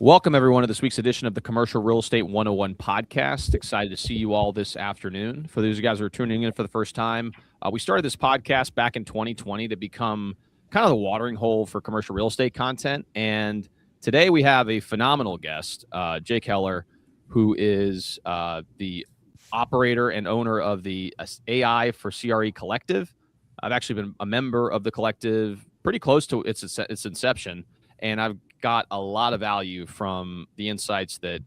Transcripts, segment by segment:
Welcome, everyone, to this week's edition of the Commercial Real Estate 101 podcast. Excited to see you all this afternoon. For those of you guys who are tuning in for the first time, we started this podcast back in 2020 to become kind of the watering hole for commercial real estate content. And today we have a phenomenal guest, Jake Heller, who is the operator and owner of the AI for CRE Collective. I've actually been a member of the collective pretty close to its inception, and I've got a lot of value from the insights that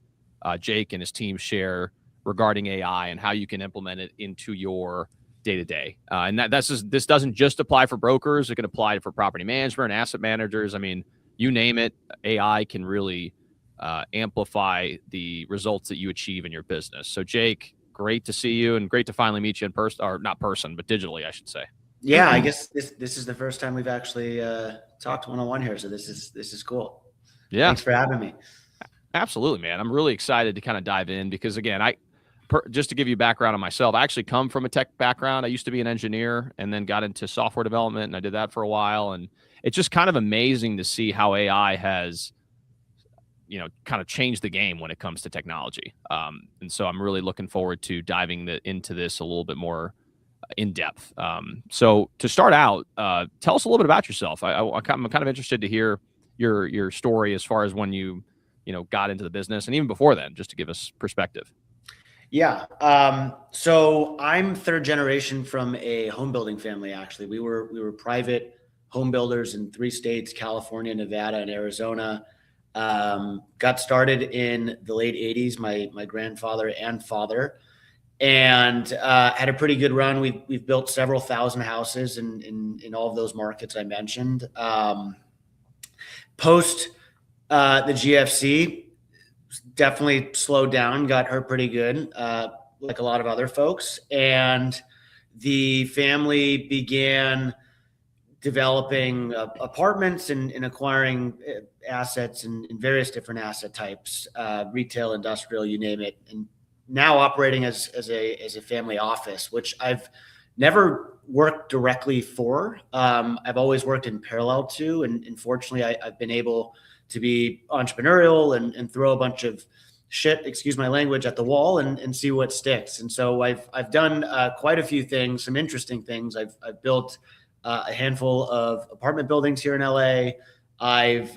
Jake and his team share regarding AI and how you can implement it into your day-to-day. And this doesn't just apply for brokers. It can apply for property management and asset managers. I mean, you name it, AI can really amplify the results that you achieve in your business. So Jake, great to see you and great to finally meet you in person, or not person, but digitally, I should say. Yeah, I guess this is the first time we've actually talked one-on-one here. So this is cool. Yeah. Thanks for having me. Absolutely, man. I'm really excited to kind of dive in because, again, just to give you background on myself, I actually come from a tech background. I used to be an engineer and then got into software development, and I did that for a while. And it's just kind of amazing to see how AI has, kind of changed the game when it comes to technology. And so I'm really looking forward to diving into this a little bit more in depth. So to start out, tell us a little bit about yourself. I'm kind of interested to hear your story as far as when you got into the business and even before then, just to give us perspective. Yeah. So I'm third generation from a home building family. Actually, we were private home builders in 3 states: California, Nevada, and Arizona. Got started in the late 80s. My grandfather and father, and had a pretty good run. We've built several thousand houses in all of those markets I mentioned. Post the GFC, definitely slowed down, got hurt pretty good, like a lot of other folks. And the family began developing apartments and acquiring assets in various different asset types, retail, industrial, you name it. And now operating as a family office, which I've never worked directly for. I've always worked in parallel to, and fortunately I've been able to be entrepreneurial and throw a bunch of shit, excuse my language, at the wall and see what sticks. And so I've done quite a few things, some interesting things. I've built a handful of apartment buildings here in LA. I've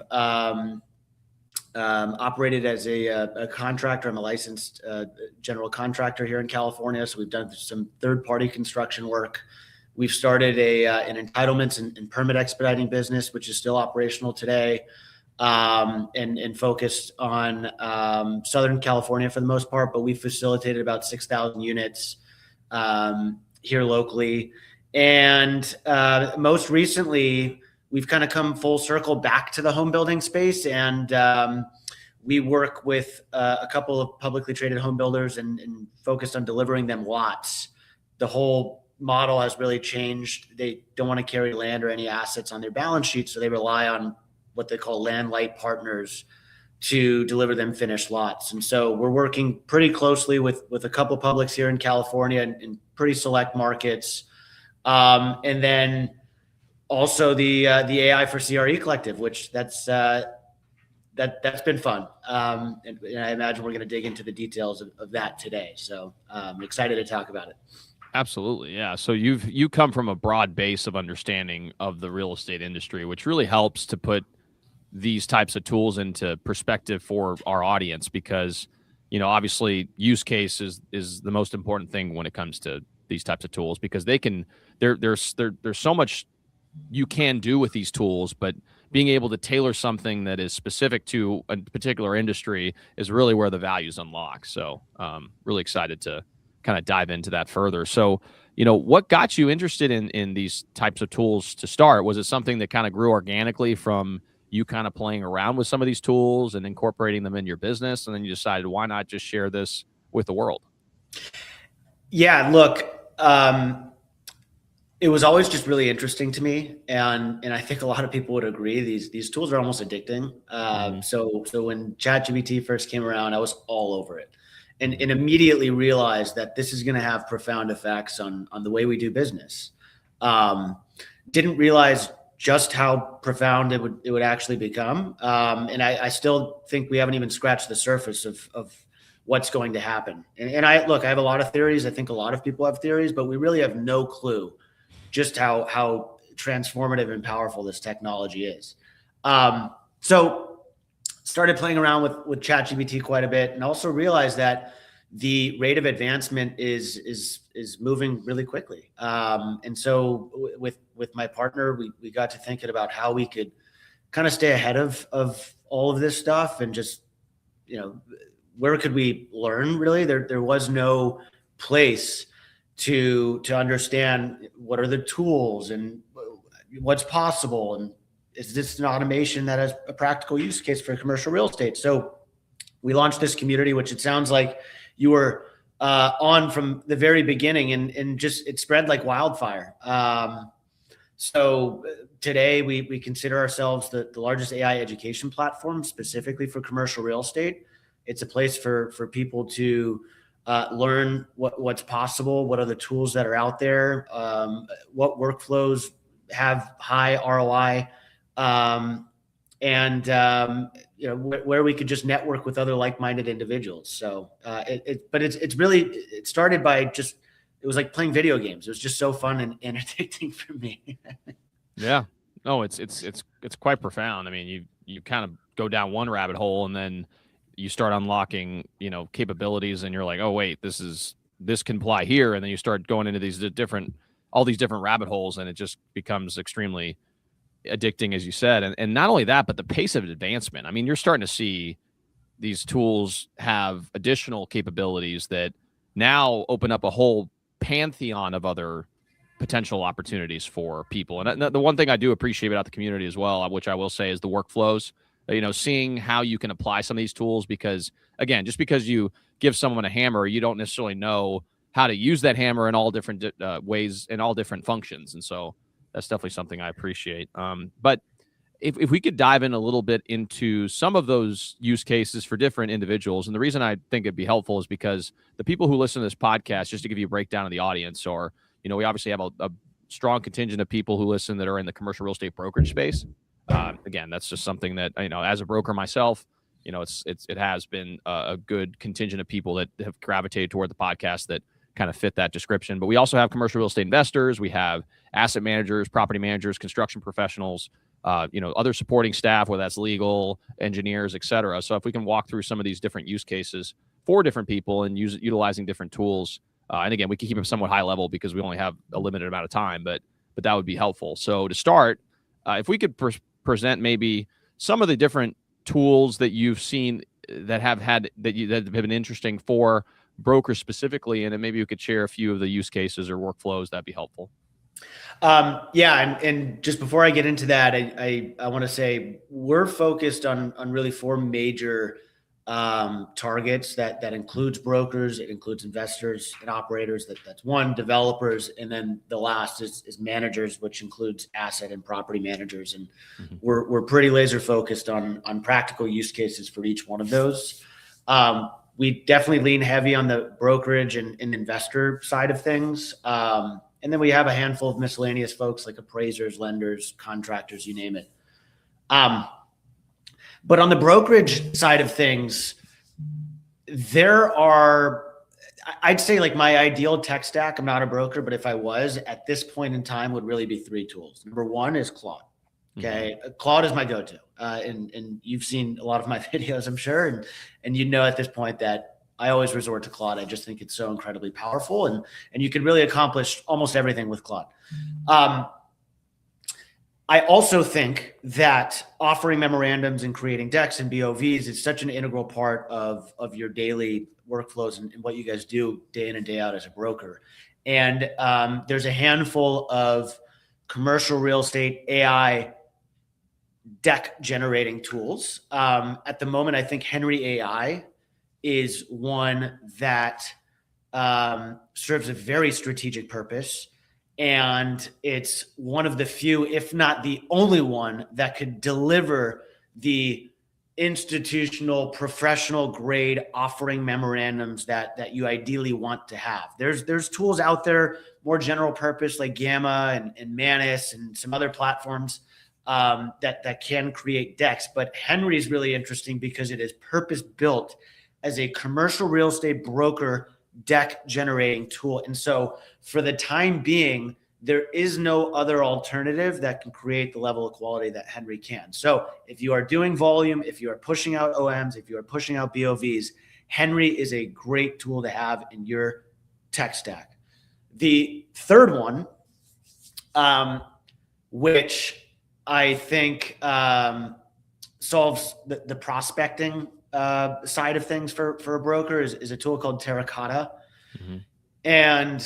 operated as a contractor. I'm a licensed general contractor here in California. So we've done some third-party construction work. We've started an entitlements and permit expediting business, which is still operational today, and focused on Southern California for the most part. But we facilitated about 6,000 units here locally. And most recently, we've kind of come full circle back to the home building space, and we work with a couple of publicly traded home builders and focused on delivering them lots. The whole model has really changed. They don't want to carry land or any assets on their balance sheet, so they rely on what they call land light partners to deliver them finished lots. And so we're working pretty closely with a couple of publics here in California in pretty select markets. And then also the AI for CRE Collective, which that's been fun. And I imagine we're going to dig into the details of that today. So I'm excited to talk about it. Absolutely. Yeah. So you come from a broad base of understanding of the real estate industry, which really helps to put these types of tools into perspective for our audience, because, obviously use case is the most important thing when it comes to these types of tools, because there's so much you can do with these tools, but being able to tailor something that is specific to a particular industry is really where the value's unlocked. So really excited to kind of dive into that further. So, what got you interested in these types of tools to start? Was it something that kind of grew organically from you kind of playing around with some of these tools and incorporating them in your business, and then you decided, why not just share this with the world? Yeah, look, it was always just really interesting to me, and I think a lot of people would agree. These tools are almost addicting. So when ChatGPT first came around, I was all over it, and immediately realized that this is going to have profound effects on the way we do business. Didn't realize just how profound it would actually become. And I still think we haven't even scratched the surface of what's going to happen. And I have a lot of theories. I think a lot of people have theories, but we really have no clue just how transformative and powerful this technology is. So started playing around with ChatGPT quite a bit, and also realized that the rate of advancement is moving really quickly. And so with my partner, we got to thinking about how we could kind of stay ahead of all of this stuff, and just, where could we learn really? There was no place to understand what are the tools and what's possible, and is this an automation that has a practical use case for commercial real estate? So we launched this community, which it sounds like you were on from the very beginning, and just it spread like wildfire. So today we consider ourselves the largest AI education platform specifically for commercial real estate. It's a place for people to learn what's possible, what are the tools that are out there, what workflows have high ROI, where we could just network with other like-minded individuals. So it started by just, it was like playing video games. It was just so fun and addicting for me. Yeah. No, it's quite profound. I mean, you kind of go down one rabbit hole, and then you start unlocking, capabilities, and you're like, oh wait, this can apply here. And then you start going into all these different rabbit holes, and it just becomes extremely addicting, as you said. And not only that, but the pace of advancement. I mean, you're starting to see these tools have additional capabilities that now open up a whole pantheon of other potential opportunities for people. And the one thing I do appreciate about the community as well, which I will say, is the workflows, seeing how you can apply some of these tools, because again, just because you give someone a hammer, you don't necessarily know how to use that hammer in all different ways and all different functions. And so that's definitely something I appreciate. But if we could dive in a little bit into some of those use cases for different individuals. And the reason I think it'd be helpful is because the people who listen to this podcast, just to give you a breakdown of the audience, or, we obviously have a strong contingent of people who listen that are in the commercial real estate brokerage space. Again, that's just something that, as a broker myself, it has been a good contingent of people that have gravitated toward the podcast that kind of fit that description. But we also have commercial real estate investors. We have asset managers, property managers, construction professionals, other supporting staff, whether that's legal, engineers, et cetera. So if we can walk through some of these different use cases for different people and utilizing different tools, and again, we can keep it somewhat high level because we only have a limited amount of time, but that would be helpful. So to start, if we could present maybe some of the different tools that you've seen that have been interesting for brokers specifically, and then maybe you could share a few of the use cases or workflows, that'd be helpful. And just before I get into that, I want to say we're focused on really four major targets that includes brokers, it includes investors and operators. That's one, developers, and then the last is managers, which includes asset and property managers. And we're pretty laser focused on practical use cases for each one of those. We definitely lean heavy on the brokerage and investor side of things. And then we have a handful of miscellaneous folks like appraisers, lenders, contractors, you name it. But on the brokerage side of things, I'd say like my ideal tech stack, I'm not a broker, but if I was at this point in time, would really be three tools. Number one is Claude. Okay. Claude is my go-to. And you've seen a lot of my videos, I'm sure. And at this point that I always resort to Claude. I just think it's so incredibly powerful, and you can really accomplish almost everything with Claude. I also think that offering memorandums and creating decks and BOVs is such an integral part of your daily workflows and what you guys do day in and day out as a broker. And there's a handful of commercial real estate AI deck generating tools. At the moment, I think Henry AI is one that serves a very strategic purpose. And it's one of the few, if not the only one, that could deliver the institutional, professional grade offering memorandums that you ideally want to have. There's tools out there, more general purpose, like Gamma and Manus and some other platforms. that can create decks. But Henry is really interesting because it is purpose built as a commercial real estate broker deck generating tool. And so for the time being, there is no other alternative that can create the level of quality that Henry can. So if you are doing volume, if you are pushing out OMs, if you are pushing out BOVs, Henry is a great tool to have in your tech stack. The third one, which I think solves the prospecting side of things for a broker, is a tool called Terracotta. Mm-hmm. And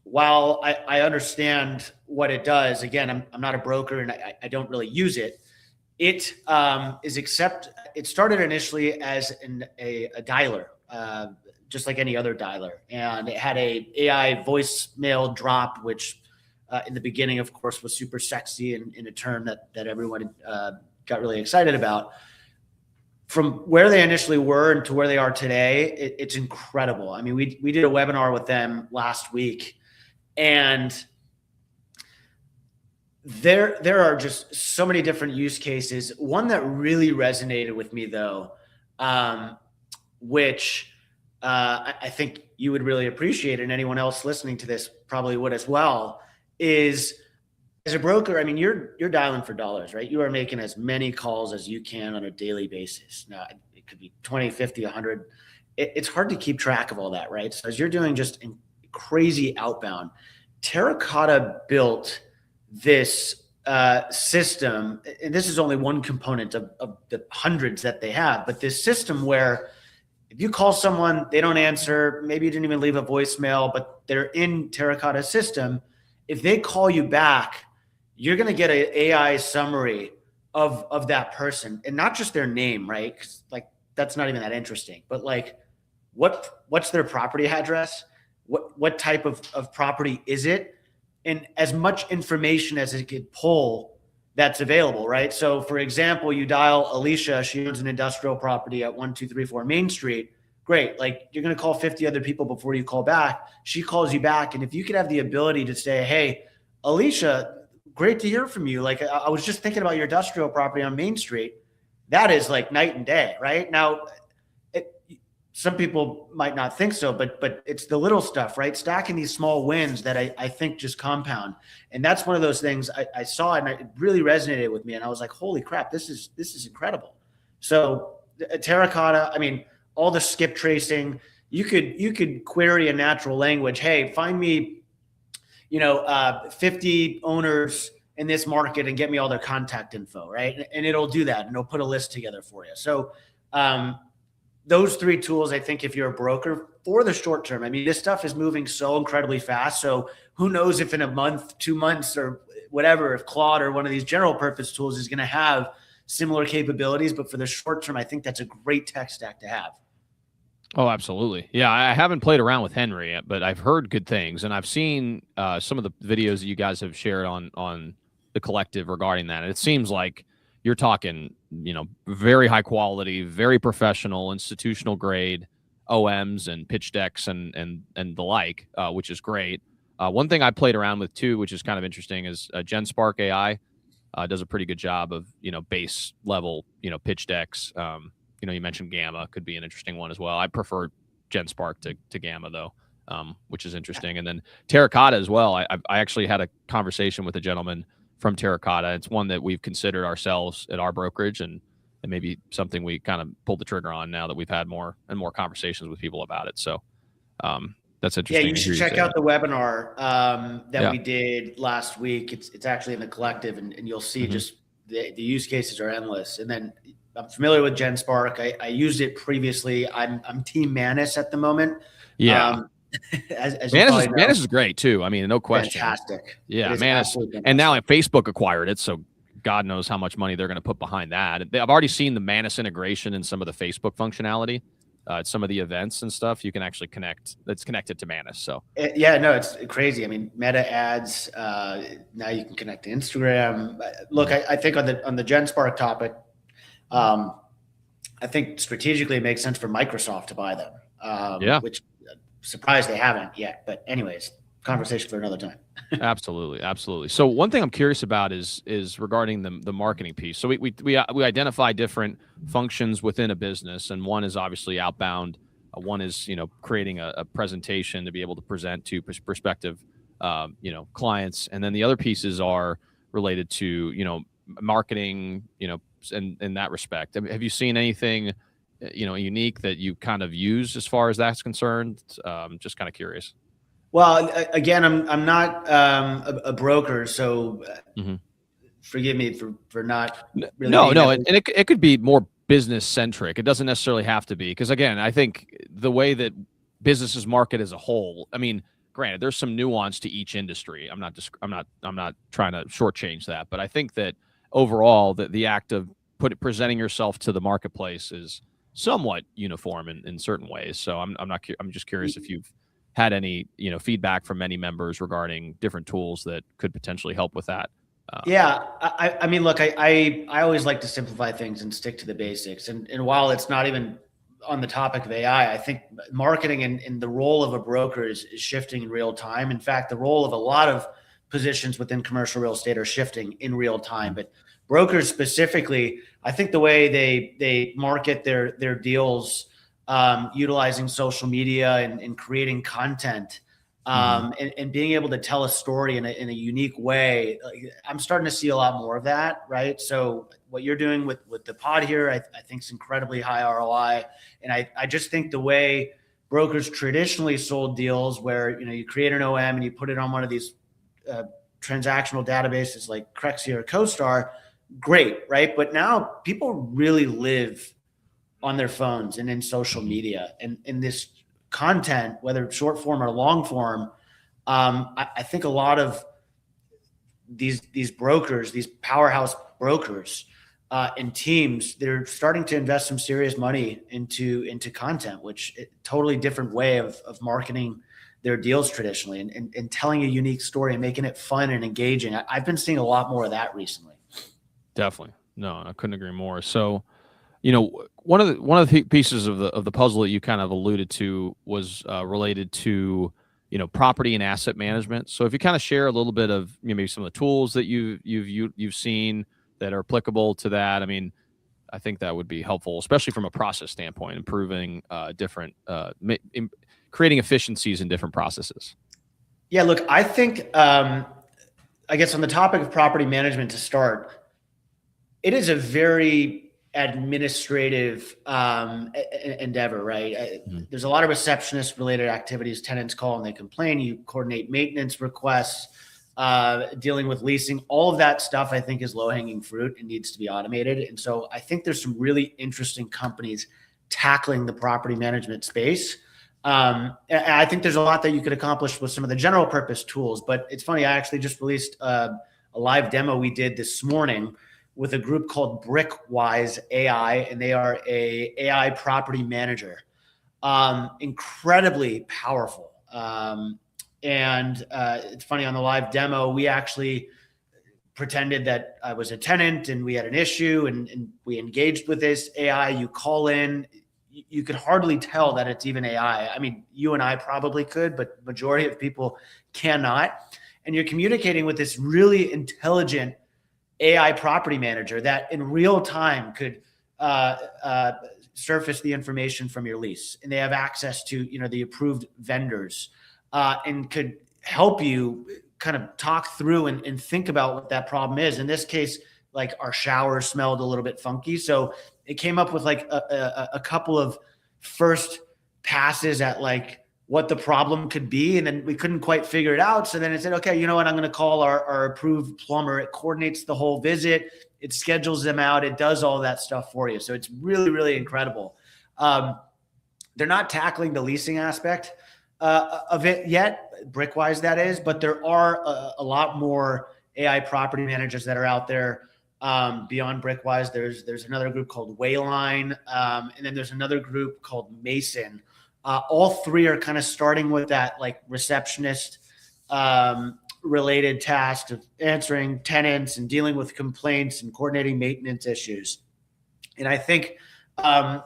while I understand what it does, again, I'm not a broker and I don't really use it. It it started initially as a dialer, just like any other dialer. And it had a AI voicemail drop, which in the beginning, of course, was super sexy and in a term that everyone got really excited about. From where they initially were and to where they are today, it's incredible. I mean, we did a webinar with them last week, and there are just so many different use cases. One that really resonated with me, though, which I think you would really appreciate, and anyone else listening to this probably would as well, is as a broker, I mean, you're dialing for dollars, right? You are making as many calls as you can on a daily basis. Now, it could be 20, 50, 100. It's hard to keep track of all that, right? So as you're doing just crazy outbound, Terracotta built this system, and this is only one component of the hundreds that they have, but this system where if you call someone, they don't answer, maybe you didn't even leave a voicemail, but they're in Terracotta's system. If they call you back, you're going to get an AI summary of that person, and not just their name, right? 'Cause like, that's not even that interesting, but like, what's their property address? What type of property is it? And as much information as it could pull that's available, right? So for example, you dial Alicia, she owns an industrial property at 1234 Main Street. Great. Like, you're going to call 50 other people before you call back. She calls you back. And if you could have the ability to say, hey, Alicia, great to hear from you. Like, I was just thinking about your industrial property on Main Street. That is like night and day, right? Now, some people might not think so, but it's the little stuff, right? Stacking these small wins that I think just compound. And that's one of those things I saw, and it really resonated with me. And I was like, holy crap, this is incredible. So Terracotta, I mean, all the skip tracing, you could query a natural language. Hey, find me, 50 owners in this market and get me all their contact info, right? And it'll do that, and it'll put a list together for you. So those three tools, I think, if you're a broker for the short term, I mean, this stuff is moving so incredibly fast. So who knows if in a month, 2 months, or whatever, if Claude or one of these general purpose tools is going to have similar capabilities. But for the short term, I think that's a great tech stack to have. Oh, absolutely. Yeah, I haven't played around with Henry yet, but I've heard good things, and I've seen some of the videos that you guys have shared on the collective regarding that. And it seems like you're talking, very high quality, very professional, institutional grade OMs and pitch decks and the like, which is great. One thing I played around with too, which is kind of interesting, is GenSpark AI does a pretty good job of base level pitch decks. You mentioned Gamma could be an interesting one as well. I prefer GenSpark to Gamma though, which is interesting. And then Terracotta as well. I actually had a conversation with a gentleman from Terracotta. It's one that we've considered ourselves at our brokerage, and maybe something we kind of pulled the trigger on now that we've had more and more conversations with people about it. So that's interesting. Yeah, you should check out the webinar that we did last week. It's actually in the collective, and you'll see just the use cases are endless. And then I'm familiar with GenSpark. I used it previously. I'm Team Manus at the moment. Yeah. As Manus is great too. I mean, no question. Fantastic. Yeah, Manus. And now Facebook acquired it, so God knows how much money they're going to put behind that. I've already seen the Manus integration in some of the Facebook functionality. At some of the events and stuff, you can actually connect. It's connected to Manus. So it's crazy. I mean, Meta ads. Now you can connect to Instagram. Look, I think on the GenSpark topic, I think strategically it makes sense for Microsoft to buy them. Which surprised they haven't yet. But anyways, conversation for another time. Absolutely, absolutely. So one thing I'm curious about is regarding the marketing piece. So we identify different functions within a business, and one is obviously outbound. One is creating a presentation to be able to present to prospective clients, and then the other pieces are related to marketing. In that respect, have you seen anything unique that you kind of use as far as that's concerned? Just kind of curious. Well, again, I'm not a broker, so Mm-hmm. forgive me for not really No, being no, that. and it could be more business centric. It doesn't necessarily have to be because again, I think the way that businesses market as a whole. I mean, granted, there's some nuance to each industry. I'm not trying to shortchange that, but I think that overall, that the act of presenting yourself to the marketplace is somewhat uniform in certain ways. So I'm just curious if you've had any feedback from any members regarding different tools that could potentially help with that. Yeah, I mean, look, I always like to simplify things and stick to the basics. And while it's not even on the topic of AI, I think marketing and the role of a broker is shifting in real time. In fact, the role of a lot of positions within commercial real estate are shifting in real time. But brokers specifically, I think the way they market their deals, utilizing social media and creating content, and being able to tell a story in a unique way. I'm starting to see a lot more of that, right? So what you're doing with the pod here, I think is incredibly high ROI. And I just think the way brokers traditionally sold deals where, you create an OM and you put it on one of these transactional databases like Crexi or CoStar, great, right? But now people really live on their phones and in social media, and in this content, whether it's short form or long form. I think a lot of these brokers, these powerhouse brokers, and teams, they're starting to invest some serious money into content, which is a totally different way of marketing their deals traditionally, and telling a unique story and making it fun and engaging. I've been seeing a lot more of that recently. Definitely. No, I couldn't agree more. So, one of the pieces of the puzzle that you kind of alluded to was related to property and asset management. So, if you kind of share a little bit of maybe some of the tools that you've seen that are applicable to that, I mean, I think that would be helpful, especially from a process standpoint, improving different, creating efficiencies in different processes. Yeah, look, I think, I guess on the topic of property management to start, it is a very administrative endeavor, right? There's a lot of receptionist related activities. Tenants call and they complain. You coordinate maintenance requests, dealing with leasing. All of that stuff, I think, is low hanging fruit and needs to be automated. And so I think there's some really interesting companies tackling the property management space. And I think there's a lot that you could accomplish with some of the general purpose tools. But it's funny, I actually just released a live demo we did this morning with a group called Brickwise AI, and they are a AI property manager. Incredibly powerful. And it's funny, on the live demo, we actually pretended that I was a tenant and we had an issue, and we engaged with this AI. You call in, you could hardly tell that it's even AI. I mean, you and I probably could, but majority of people cannot. And you're communicating with this really intelligent AI property manager that in real time could surface the information from your lease, and they have access to the approved vendors, and could help you kind of talk through and think about what that problem is. In this case, like, our shower smelled a little bit funky, so it came up with like a couple of first passes at like what the problem could be. And then we couldn't quite figure it out. So then it said, okay, you know what? I'm going to call our approved plumber. It coordinates the whole visit. It schedules them out. It does all that stuff for you. So it's really, really incredible. They're not tackling the leasing aspect of it yet, Brickwise that is, but there are a lot more AI property managers that are out there. Beyond Brickwise, there's another group called Wayline, and then there's another group called Mason. All three are kind of starting with that like receptionist related task of answering tenants and dealing with complaints and coordinating maintenance issues. And I think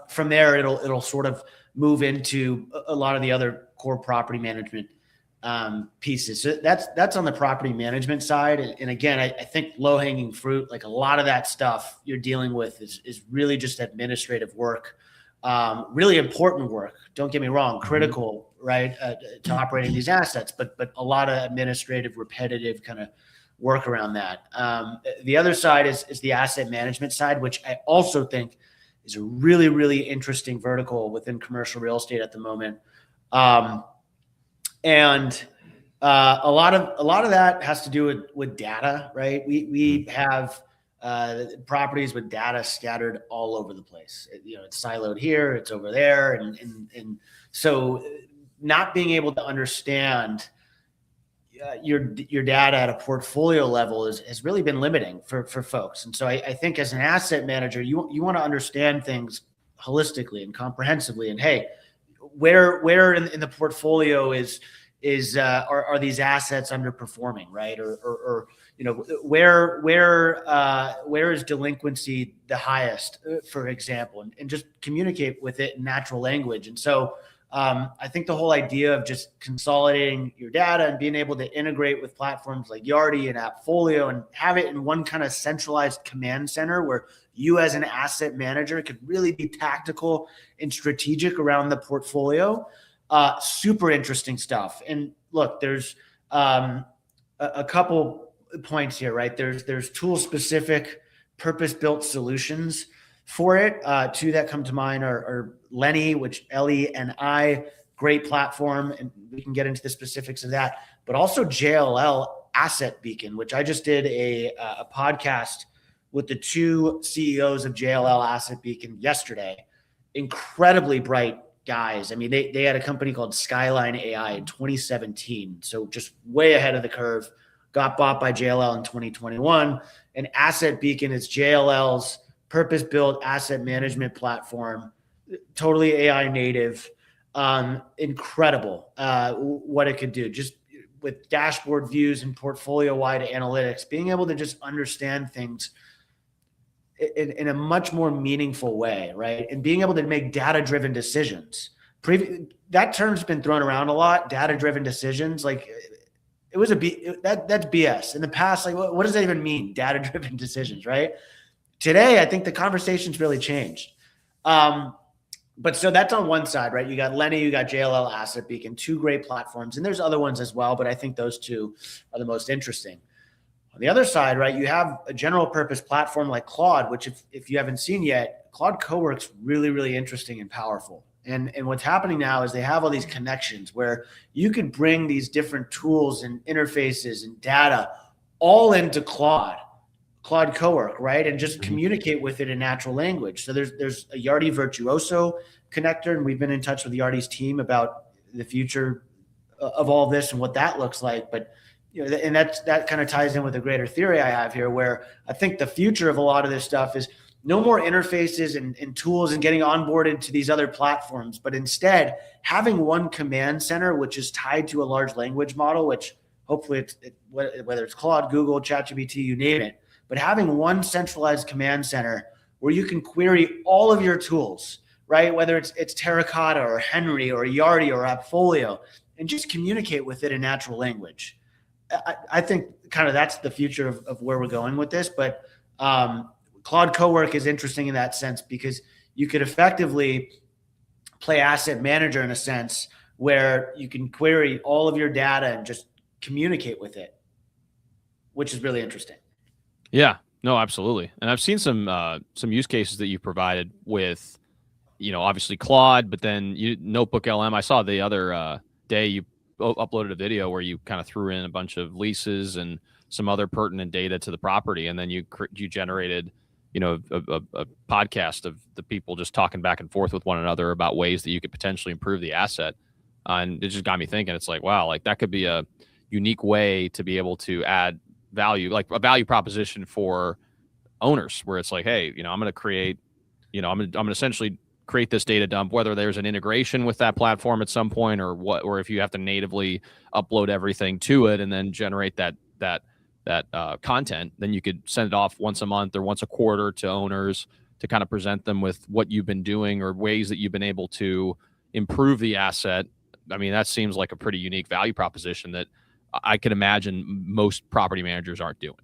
from there it'll sort of move into a lot of the other core property management pieces. So that's on the property management side. And again, I think low hanging fruit, like a lot of that stuff you're dealing with is really just administrative work, really important work. Don't get me wrong, critical, right, to operating these assets, but a lot of administrative, repetitive kind of work around that. The other side is the asset management side, which I also think is a really, really interesting vertical within commercial real estate at the moment. And a lot of that has to do with data, right? We have properties with data scattered all over the place. It's siloed here, it's over there, and so not being able to understand your data at a portfolio level has really been limiting for folks. And so I think as an asset manager, you want to understand things holistically and comprehensively. And hey, where in the portfolio are these assets underperforming, right? Or where is delinquency the highest, for example, and just communicate with it in natural language. And so I think the whole idea of just consolidating your data and being able to integrate with platforms like Yardi and Appfolio and have it in one kind of centralized command center where you as an asset manager could really be tactical and strategic around the portfolio. Super interesting stuff. And look, there's a couple points here, right? There's tool specific purpose-built solutions for it. Two that come to mind are Lenny, which Leni, great platform, and we can get into the specifics of that, but also JLL Asset Beacon, which I just did a podcast with the two CEOs of JLL Asset Beacon yesterday. Incredibly bright guys. I mean, they had a company called Skyline AI in 2017, so just way ahead of the curve. Got bought by JLL in 2021, and Asset Beacon is JLL's purpose-built asset management platform, totally AI native. Incredible what it could do, just with dashboard views and portfolio-wide analytics, being able to just understand things in a much more meaningful way, right? And being able to make data-driven decisions. That term's been thrown around a lot, data-driven decisions. Like that's BS. In the past, like what does that even mean, data-driven decisions, right? Today, I think the conversation's really changed. But so that's on one side, right? You got Lenny, you got JLL Asset Beacon, two great platforms, and there's other ones as well, but I think those two are the most interesting. On the other side, right, you have a general purpose platform like Claude, which if you haven't seen yet, Claude Cowork's really, really interesting and powerful. And what's happening now is they have all these connections where you could bring these different tools and interfaces and data all into Claude Cowork, right? And just communicate with it in natural language. So there's a Yardi Virtuoso connector, and we've been in touch with Yardi's team about the future of all this and what that looks like. But and that kind of ties in with a greater theory I have here, where I think the future of a lot of this stuff is no more interfaces and tools and getting onboarded to these other platforms, but instead having one command center, which is tied to a large language model, which hopefully whether it's Claude, Google, ChatGPT, you name it, but having one centralized command center where you can query all of your tools, right? Whether it's Terracotta or Henry or Yardi or Appfolio, and just communicate with it in natural language. I think kind of that's the future of where we're going with this. But Claude Cowork is interesting in that sense because you could effectively play asset manager in a sense where you can query all of your data and just communicate with it, which is really interesting. Yeah, no, absolutely. And I've seen some use cases that you provided with, obviously Claude, but then Notebook LM. I saw the other day you uploaded a video where you kind of threw in a bunch of leases and some other pertinent data to the property, and then you generated a podcast of the people just talking back and forth with one another about ways that you could potentially improve the asset. And it just got me thinking, it's like, wow, like that could be a unique way to be able to add value, like a value proposition for owners, where it's like, hey, I'm going to create, I'm going to essentially create this data dump, whether there's an integration with that platform at some point or if you have to natively upload everything to it and then generate that content, then you could send it off once a month or once a quarter to owners to kind of present them with what you've been doing or ways that you've been able to improve the asset I mean, that seems like a pretty unique value proposition that I can imagine most property managers aren't doing.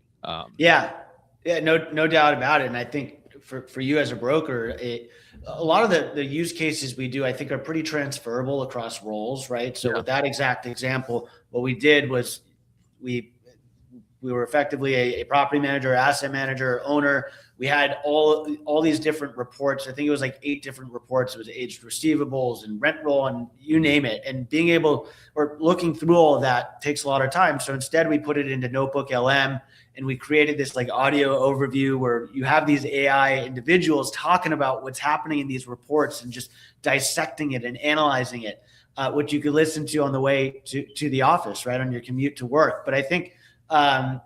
Yeah, no doubt about it. And I think for you as a broker, a lot of the use cases we do, I think, are pretty transferable across roles, right? So with that exact example, what we did was we were effectively a property manager, asset manager, owner. We had all these different reports. I think it was like 8 different reports. It was aged receivables and rent roll and you name it. And being able or looking through all of that takes a lot of time. So instead we put it into Notebook LM and we created this like audio overview where you have these AI individuals talking about what's happening in these reports and just dissecting it and analyzing it, which you could listen to on the way to the office, right, on your commute to work. But I think a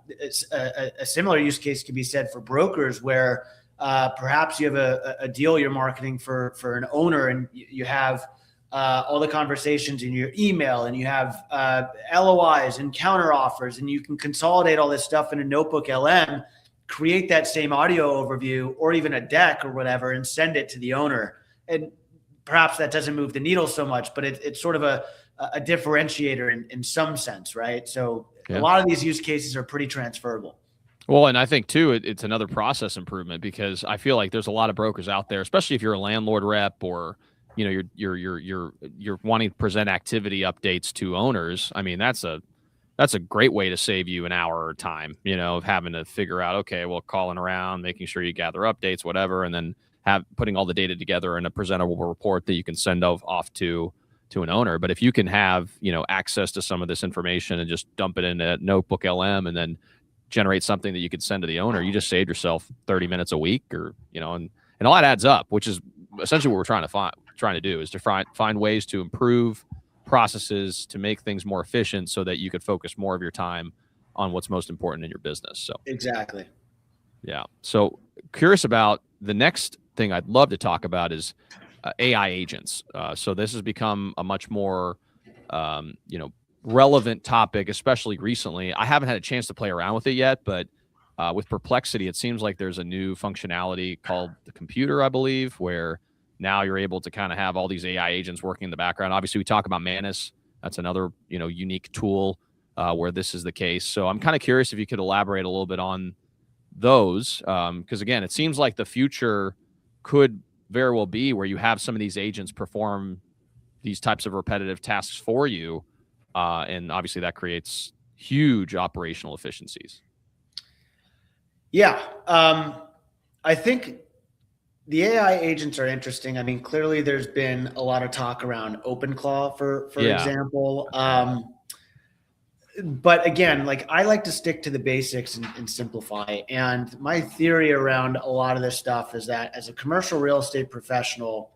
similar use case could be said for brokers where perhaps you have a deal you're marketing for an owner and you have all the conversations in your email and you have LOIs and counter offers and you can consolidate all this stuff in a Notebook LM, create that same audio overview or even a deck or whatever and send it to the owner. And perhaps that doesn't move the needle so much, but it's sort of a differentiator in some sense, right? So a lot of these use cases are pretty transferable. Well, and I think too, it's another process improvement because I feel like there's a lot of brokers out there, especially if you're a landlord rep or you're wanting to present activity updates to owners. I mean, that's a great way to save you an hour of time, of having to figure out, okay, well, calling around, making sure you gather updates, whatever, and then putting all the data together in a presentable report that you can send off to an owner. But if you can have, access to some of this information and just dump it in a Notebook LM and then generate something that you could send to the owner, you just saved yourself 30 minutes a week or, and all that adds up, which is essentially what we're trying to do is to find ways to improve processes to make things more efficient so that you could focus more of your time on what's most important in your business. So exactly. Yeah. So curious about the next thing I'd love to talk about is AI agents. So this has become a much more, relevant topic, especially recently. I haven't had a chance to play around with it yet, but with Perplexity, it seems like there's a new functionality called the computer, I believe, where now you're able to kind of have all these AI agents working in the background. Obviously, we talk about Manus. That's another, unique tool where this is the case. So I'm kind of curious if you could elaborate a little bit on those, because again, it seems like the future could very well be where you have some of these agents perform these types of repetitive tasks for you. And obviously that creates huge operational efficiencies. Yeah. I think the AI agents are interesting. I mean, clearly there's been a lot of talk around OpenClaw, for example. But again, like I like to stick to the basics and simplify. And my theory around a lot of this stuff is that as a commercial real estate professional,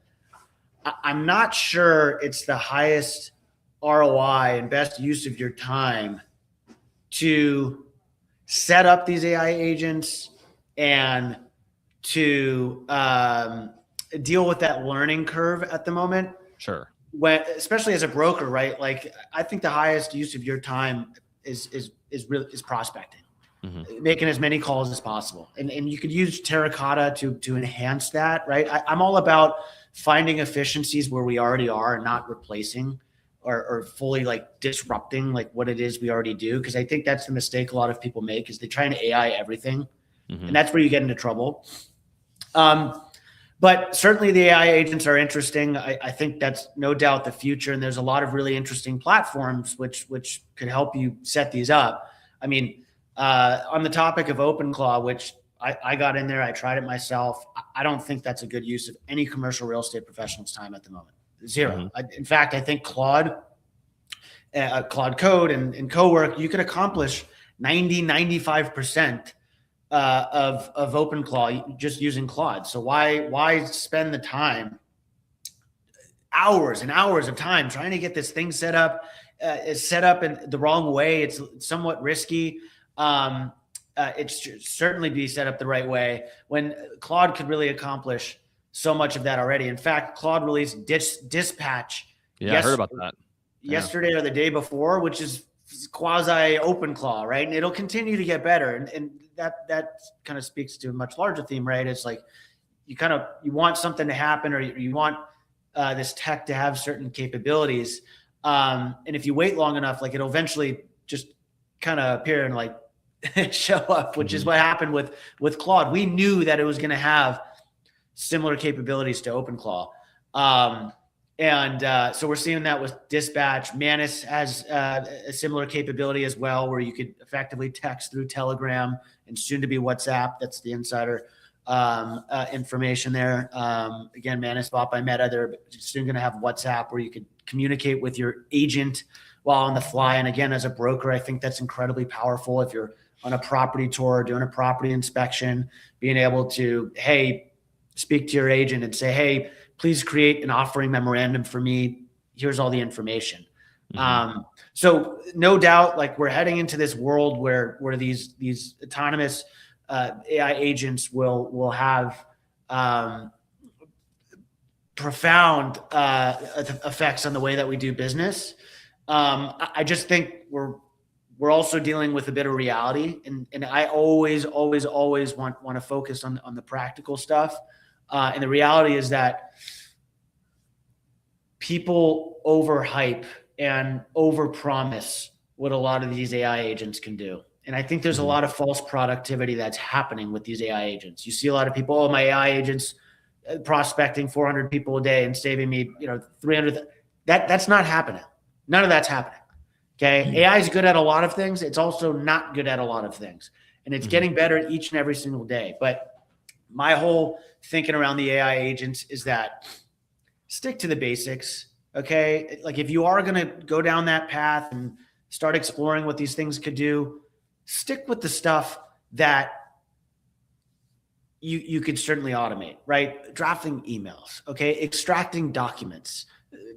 I'm not sure it's the highest ROI and best use of your time to set up these AI agents and to deal with that learning curve at the moment. Sure. Especially as a broker, right? Like I think the highest use of your time is prospecting, making as many calls as possible. And you could use Terracotta to enhance that, right? I'm all about finding efficiencies where we already are and not replacing or fully like disrupting like what it is we already do. Cause I think that's the mistake a lot of people make is they try and AI everything. And that's where you get into trouble. But certainly the AI agents are interesting. I think that's no doubt the future. And there's a lot of really interesting platforms which could help you set these up. I mean, on the topic of OpenClaw, which I got in there, I tried it myself. I don't think that's a good use of any commercial real estate professional's time at the moment. Zero. In fact, I think Claude Code and CoWork, you could accomplish 95% of OpenClaw just using Claude. So why spend the time, hours and hours of time trying to get this thing set up? It's set up in the wrong way. It's somewhat risky. It should certainly be set up the right way when Claude could really accomplish so much of that already. In fact, Claude released Dispatch. Yeah, I heard about that. Yesterday or the day before, which is quasi OpenClaw, right? And it'll continue to get better. And that kind of speaks to a much larger theme, right? It's like you want something to happen or you want this tech to have certain capabilities. And if you wait long enough, like it'll eventually just kind of appear and like show up, which is what happened with Claude. We knew that it was going to have similar capabilities to OpenClaw. So we're seeing that with Dispatch. Manus has a similar capability as well, where you could effectively text through Telegram and soon to be WhatsApp. That's the insider information there. Again, Manus bought by Meta. They're soon going to have WhatsApp where you could communicate with your agent while on the fly. And again, as a broker, I think that's incredibly powerful. If you're on a property tour, doing a property inspection, being able to, hey, speak to your agent and say, hey, please create an offering memorandum for me. Here's all the information. So no doubt, like we're heading into this world where these autonomous AI agents will have profound effects on the way that we do business. I just think we're also dealing with a bit of reality, and I always want to focus on the practical stuff. And the reality is that people overhype and overpromise what a lot of these AI agents can do. And I think there's a lot of false productivity that's happening with these AI agents. You see a lot of people, oh, my AI agent's prospecting 400 people a day and saving me, 300. That's not happening. None of that's happening. Okay. AI is good at a lot of things. It's also not good at a lot of things. And it's getting better each and every single day. But my whole thinking around the AI agents is that stick to the basics. Okay. Like if you are going to go down that path and start exploring what these things could do, stick with the stuff that you could certainly automate, right? Drafting emails, okay? Extracting documents,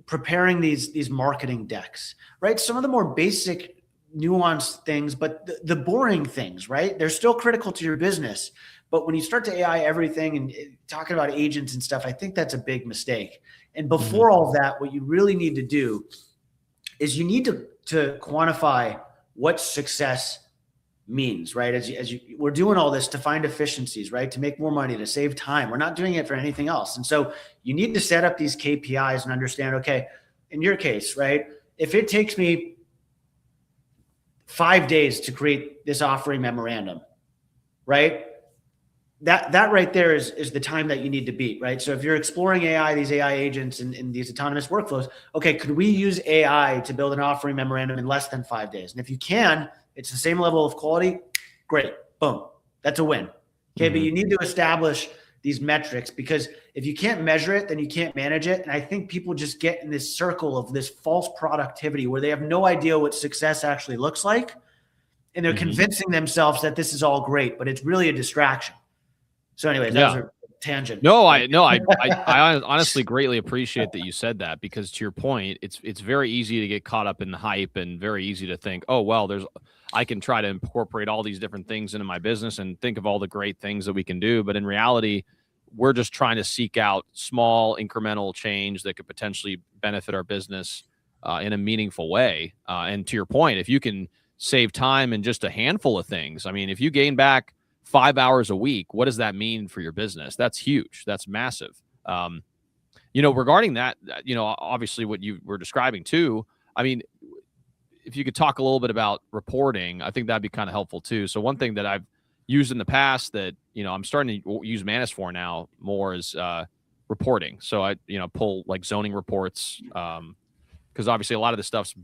preparing these marketing decks, right? Some of the more basic nuanced things, but the boring things, right? They're still critical to your business. But when you start to AI everything and talking about agents and stuff, I think that's a big mistake. And before all of that, what you really need to do is you need to quantify what success means, right? We're doing all this to find efficiencies, right? To make more money, to save time. We're not doing it for anything else. And so you need to set up these KPIs and understand, okay, in your case, right? If it takes me 5 days to create this offering memorandum, right? That right there is the time that you need to beat, right? So if you're exploring AI, these AI agents and these autonomous workflows, okay, could we use AI to build an offering memorandum in less than 5 days? And if you can, it's the same level of quality, great, boom, that's a win. Okay, but you need to establish these metrics, because if you can't measure it, then you can't manage it. And I think people just get in this circle of this false productivity where they have no idea what success actually looks like. And they're convincing themselves that this is all great, but it's really a distraction. So anyways, that was a tangent. No, I honestly greatly appreciate that you said that, because to your point, it's very easy to get caught up in the hype and very easy to think, oh, well, I can try to incorporate all these different things into my business and think of all the great things that we can do. But in reality, we're just trying to seek out small incremental change that could potentially benefit our business in a meaningful way. And to your point, if you can save time in just a handful of things, I mean, if you gain back 5 hours a week, what does that mean for your business? That's huge. That's massive. Regarding that, obviously what you were describing too, I mean, if you could talk a little bit about reporting, I think that'd be kind of helpful too. So one thing that I've used in the past that, I'm starting to use Manus for now more is reporting. So I, pull like zoning reports, because obviously a lot of this stuff's,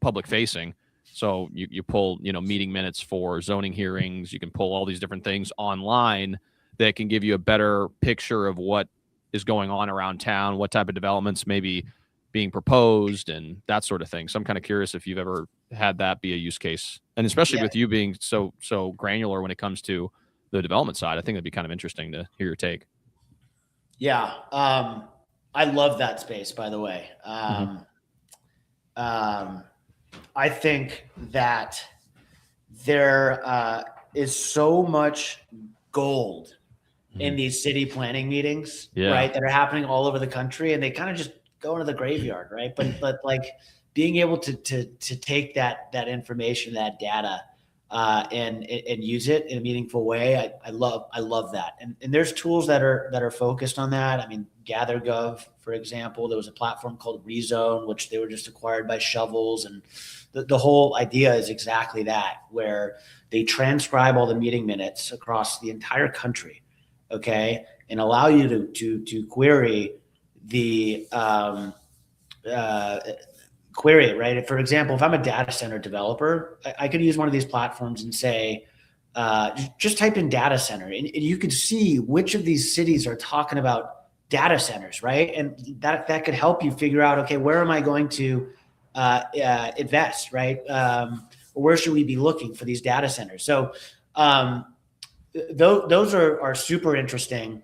public facing. So you pull, meeting minutes for zoning hearings. You can pull all these different things online that can give you a better picture of what is going on around town, what type of developments may be being proposed, and that sort of thing. So I'm kind of curious if you've ever had that be a use case, and especially with you being so granular when it comes to the development side. I think it'd be kind of interesting to hear your take. Yeah. I love that space, by the way. I think that there is so much gold in these city planning meetings, right, that are happening all over the country, and they kind of just go into the graveyard, right? But like being able to take that information, that data, and use it in a meaningful way. I love that. And there's tools that are focused on that. I mean, GatherGov, for example, there was a platform called Rezone, which they were just acquired by Shovels. And the whole idea is exactly that, where they transcribe all the meeting minutes across the entire country, okay, and allow you to query the query it, right? For example, if I'm a data center developer, I could use one of these platforms and say, just type in data center, and you could see which of these cities are talking about data centers, right? And that could help you figure out, okay, where am I going to invest, right? Where should we be looking for these data centers? So those are super interesting.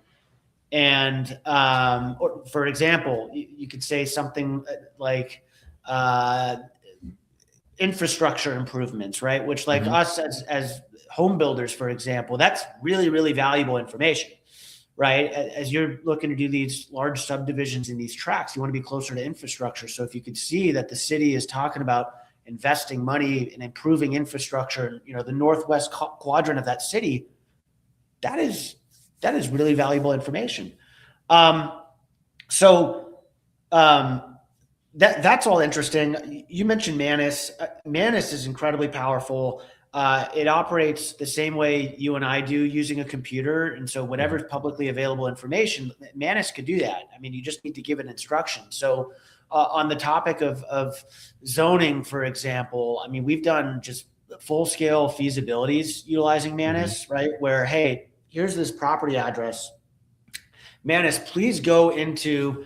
And for example, you could say something like infrastructure improvements, right? Which, like us as home builders, for example, that's really, really valuable information, right? As you're looking to do these large subdivisions in these tracts, you want to be closer to infrastructure. So if you could see that the city is talking about investing money in improving infrastructure, the northwest quadrant of that city, that is really valuable information. That's all interesting. You mentioned Manus. Manus is incredibly powerful. It operates the same way you and I do, using a computer. And so whatever's publicly available information, Manus could do that. I mean, you just need to give it instructions. So on the topic of zoning, for example, I mean, we've done just full-scale feasibilities utilizing Manus, right? Where, hey, here's this property address. Manus, please go into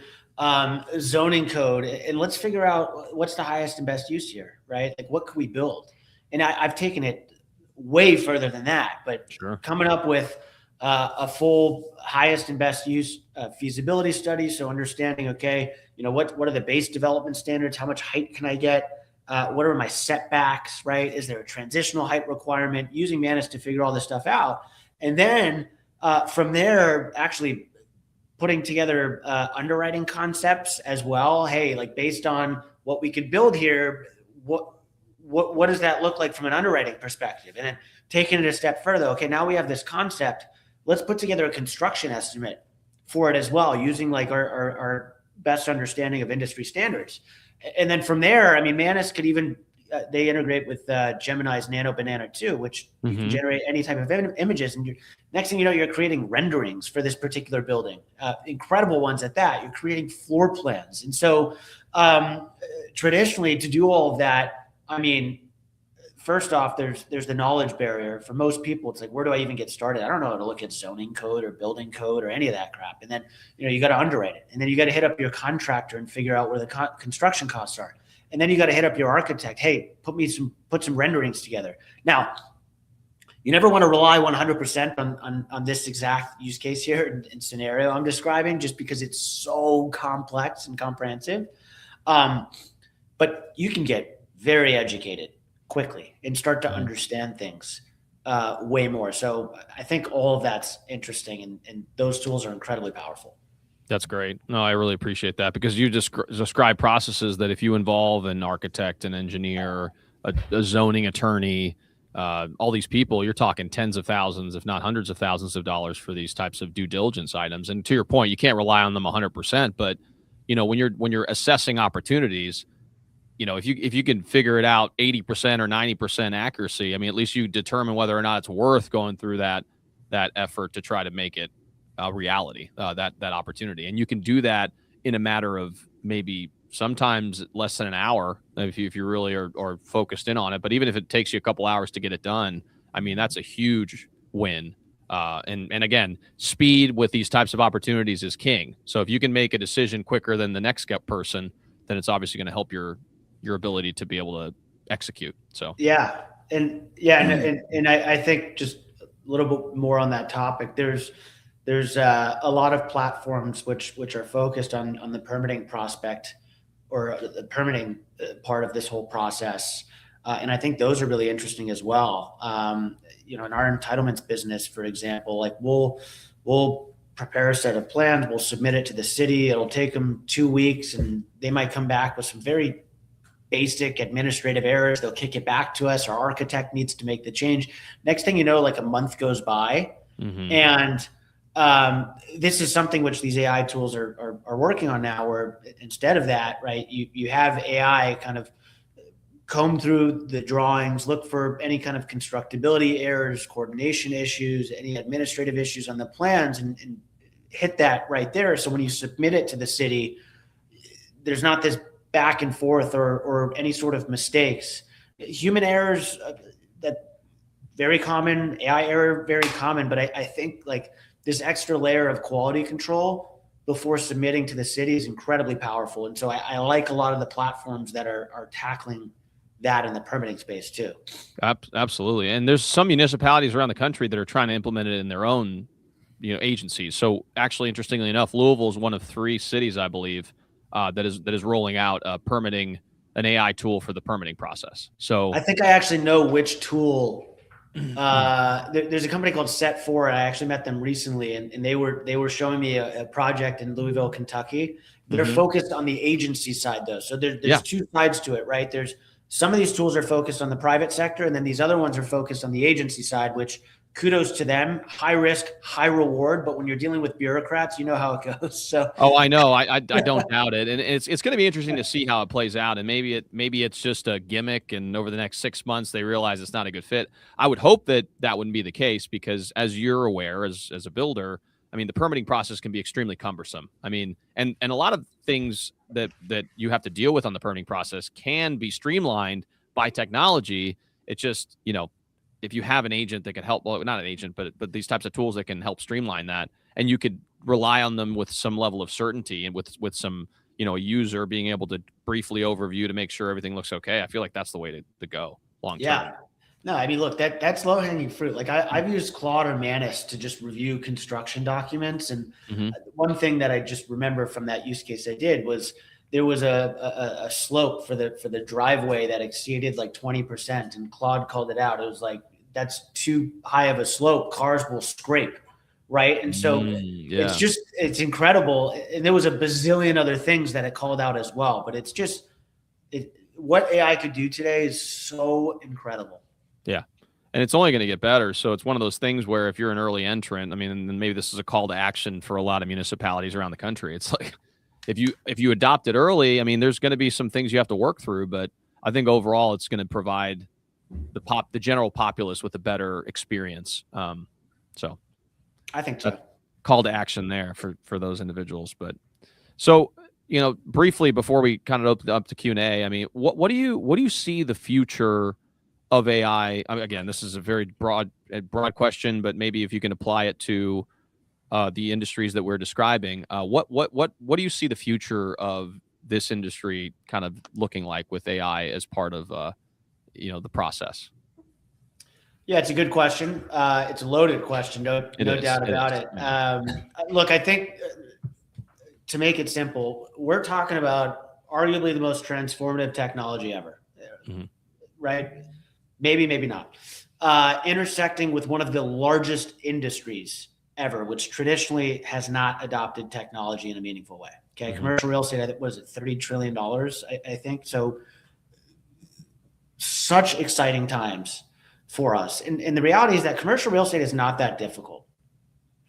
zoning code and let's figure out what's the highest and best use here, right? Like, what could we build? And I've taken it way further than that, but coming up with a full highest and best use feasibility study. So understanding, okay, what are the base development standards? How much height can I get? What are my setbacks, right? Is there a transitional height requirement? Using Manus to figure all this stuff out. And then from there, actually putting together underwriting concepts as well. Hey, like, based on what we could build here, what does that look like from an underwriting perspective? And then taking it a step further. Okay, now we have this concept. Let's put together a construction estimate for it as well, using like our best understanding of industry standards. And then from there, I mean, Manus could even they integrate with Gemini's Nano Banana too, which you can generate any type of images. And next thing you know, you're creating renderings for this particular building, incredible ones at that. You're creating floor plans. And so traditionally, to do all of that, I mean, first off, there's the knowledge barrier for most people. It's like, where do I even get started? I don't know how to look at zoning code or building code or any of that crap. And then, you got to underwrite it. And then you got to hit up your contractor and figure out where the construction costs are. And then you got to hit up your architect. Hey, put some renderings together. Now, you never want to rely 100% on this exact use case here and scenario I'm describing, just because it's so complex and comprehensive. But you can get very educated quickly and start to understand things way more. So I think all of that's interesting, and those tools are incredibly powerful. That's great. No, I really appreciate that, because you describe processes that if you involve an architect, an engineer, a zoning attorney, all these people, you're talking tens of thousands, if not hundreds of thousands of dollars for these types of due diligence items. And to your point, you can't rely on them 100%, but when you're assessing opportunities, if you can figure it out 80% or 90% accuracy, I mean, at least you determine whether or not it's worth going through that effort to try to make it reality, that opportunity. And you can do that in a matter of maybe sometimes less than an hour if you really are focused in on it. But even if it takes you a couple hours to get it done, I mean, that's a huge win. And again, speed with these types of opportunities is king. So if you can make a decision quicker than the next person, then it's obviously going to help your ability to be able to execute. So and I think just a little bit more on that topic. There's a lot of platforms which are focused on the permitting prospect, or the permitting part of this whole process. And I think those are really interesting as well. In our entitlements business, for example, like we'll prepare a set of plans, we'll submit it to the city. It'll take them 2 weeks, and they might come back with some very basic administrative errors. They'll kick it back to us. Our architect needs to make the change. Next thing you know, like a month goes by, and this is something which these AI tools are working on now, where instead of that, right, you have AI kind of comb through the drawings, look for any kind of constructability errors, coordination issues, any administrative issues on the plans, and hit that right there. So when you submit it to the city, there's not this back and forth or any sort of mistakes. Human errors, that very common. AI error, very common. But I think like this extra layer of quality control before submitting to the city is incredibly powerful. And so I like a lot of the platforms that are tackling that in the permitting space too. Absolutely. And there's some municipalities around the country that are trying to implement it in their own, agencies. So actually, interestingly enough, Louisville is one of 3 cities, I believe, that is rolling out permitting an AI tool for the permitting process. So I think I actually know which tool. There's a company called Set4. I actually met them recently, and they were showing me a project in Louisville, Kentucky that are focused on the agency side though. So there's 2 sides to it, right? There's some of these tools are focused on the private sector, and then these other ones are focused on the agency side, which kudos to them. High risk, high reward. But when you're dealing with bureaucrats, you know how it goes. So I know. I don't doubt it. And it's going to be interesting to see how it plays out. And maybe it's just a gimmick, and over the next 6 months they realize it's not a good fit. I would hope that wouldn't be the case, because as you're aware, as a builder, I mean, the permitting process can be extremely cumbersome. I mean, and a lot of things that you have to deal with on the permitting process can be streamlined by technology. It's just, if you have an agent that can help, well, not an agent, but these types of tools that can help streamline that, and you could rely on them with some level of certainty, and with some, a user being able to briefly overview to make sure everything looks okay. I feel like that's the way to go long term. Yeah. No, I mean, look, that's low hanging fruit. Like I've used Claude or Manus to just review construction documents. And one thing that I just remember from that use case I did was there was a slope for the driveway that exceeded like 20%, and Claude called it out. It was like, that's too high of a slope. Cars will scrape. Right. And so it's incredible. And there was a bazillion other things that it called out as well. But it's just what AI could do today is so incredible. Yeah. And it's only going to get better. So it's one of those things where if you're an early entrant, I mean, and maybe this is a call to action for a lot of municipalities around the country. It's like, if you adopt it early, I mean, there's going to be some things you have to work through, but I think overall it's going to provide the general populace with a better experience. So I think so. Call to action there for those individuals. But so, briefly before we kind of open up to Q&A, I mean, what do you see the future of AI? I mean, again, this is a very broad question, but maybe if you can apply it to the industries that we're describing, what do you see the future of this industry kind of looking like with AI as part of the process? Yeah, it's a good question. It's a loaded question, no doubt about it. Look, I think to make it simple, we're talking about arguably the most transformative technology ever, right? Maybe not. Intersecting with one of the largest industries ever, which traditionally has not adopted technology in a meaningful way. Okay, commercial real estate, I think, was it $30 trillion? I think so. Such exciting times for us. And the reality is that commercial real estate is not that difficult.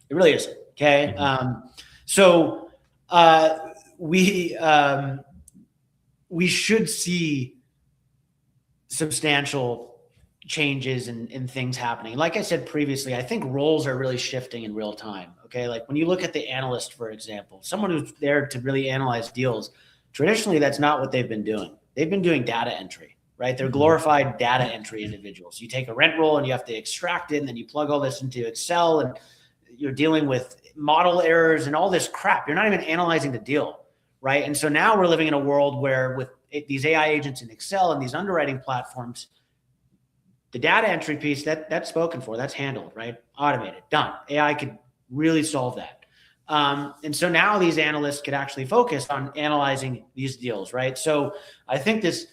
It really isn't. Okay. So we should see substantial changes and things happening. Like I said previously, I think roles are really shifting in real time. Okay. Like when you look at the analyst, for example, someone who's there to really analyze deals, traditionally, that's not what they've been doing. They've been doing data entry. Right? They're glorified data entry individuals. You take a rent roll and you have to extract it, and then you plug all this into Excel, and you're dealing with model errors and all this crap. You're not even analyzing the deal, right? And so now we're living in a world where with these AI agents in Excel and these underwriting platforms, the data entry piece, that's spoken for, that's handled, right? Automated, done. AI could really solve that. And so now these analysts could actually focus on analyzing these deals, right? So I think this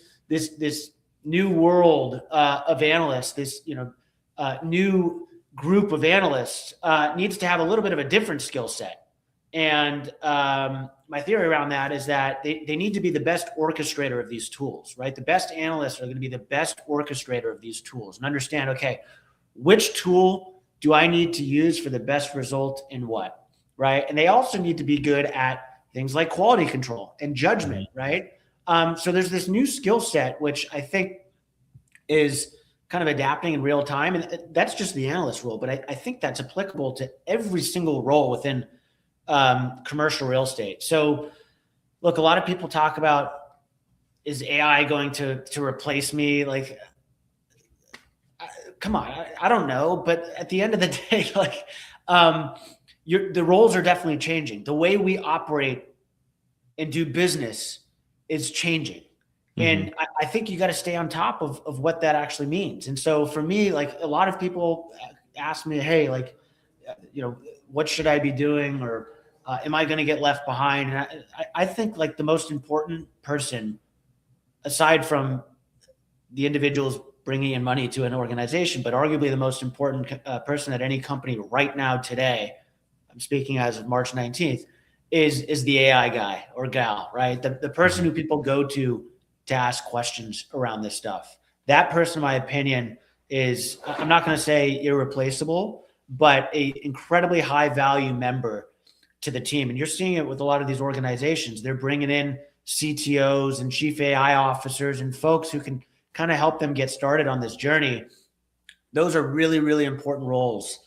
new world of analysts, this new group of analysts needs to have a little bit of a different skill set, And my theory around that is that they need to be the best orchestrator of these tools, right? The best analysts are going to be the best orchestrator of these tools and understand, okay, which tool do I need to use for the best result in what, right? And they also need to be good at things like quality control and judgment, right? So there's this new skill set, which I think is kind of adapting in real time. And that's just the analyst role, but I think that's applicable to every single role within commercial real estate. So look, a lot of people talk about, is AI going to replace me? Like, come on, I don't know. But at the end of the day, like, the roles are definitely changing. The way we operate and do business is changing. And I think you got to stay on top of what that actually means. And so for me, like, a lot of people ask me, hey, like, what should I be doing? Or am I going to get left behind? And I think, like, the most important person, aside from the individuals bringing in money to an organization, but arguably the most important person at any company right now today, I'm speaking as of March 19th, is the AI guy or gal, right? The person who people go to ask questions around this stuff. That person, in my opinion, is, I'm not going to say irreplaceable, but a incredibly high value member to the team. And you're seeing it with a lot of these organizations. They're bringing in CTOs and chief AI officers and folks who can kind of help them get started on this journey. Those are really, really important roles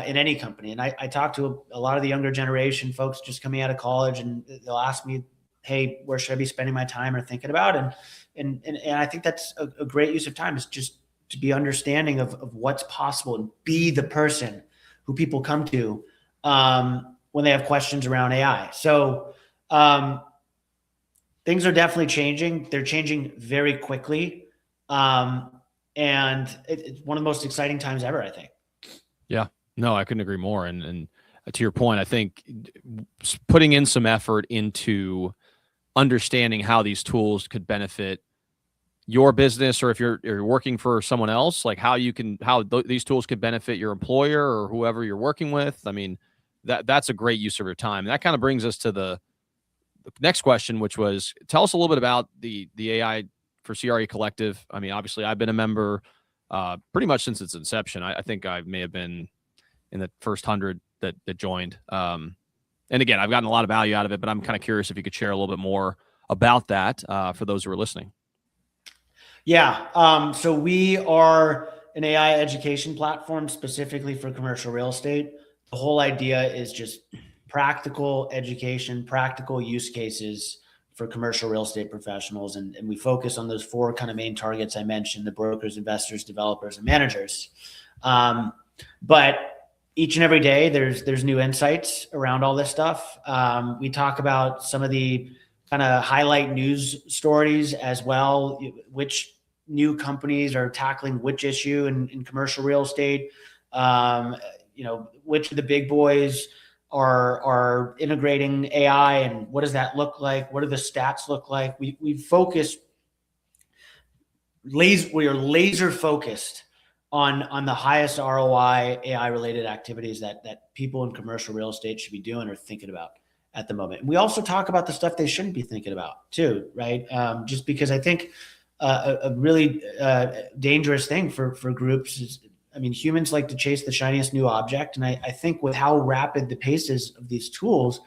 in any company. And I talk to a lot of the younger generation folks just coming out of college, and they'll ask me, hey, where should I be spending my time or thinking about? And I think that's a great use of time, is just to be understanding of what's possible and be the person who people come to when they have questions around AI. So things are definitely changing. They're changing very quickly. And it's one of the most exciting times ever, I think. Yeah, no, I couldn't agree more. And to your point, I think putting in some effort into understanding how these tools could benefit your business, or if you're working for someone else, like how these tools could benefit your employer or whoever you're working with. I mean, that's a great use of your time. And that kind of brings us to the next question, which was, tell us a little bit about the AI for CRE Collective. I mean, obviously I've been a member pretty much since its inception. I think I may have been in the first 100 that joined. And again, I've gotten a lot of value out of it, but I'm kind of curious if you could share a little bit more about that for those who are listening. Yeah. So we are an AI education platform specifically for commercial real estate. The whole idea is just practical education, practical use cases for commercial real estate professionals. And we focus on those four kind of main targets I mentioned: the brokers, investors, developers, and managers. But each and every day there's new insights around all this stuff. We talk about some of the kind of highlight news stories as well, which new companies are tackling which issue in commercial real estate, which of the big boys are integrating AI, and what does that look like? What do the stats look like? We are laser focused on the highest ROI AI related activities that people in commercial real estate should be doing or thinking about at the moment. And we also talk about the stuff they shouldn't be thinking about too, right? Just because I think a really dangerous thing for groups is, I mean, humans like to chase the shiniest new object. And I think with how rapid the pace is of these tools,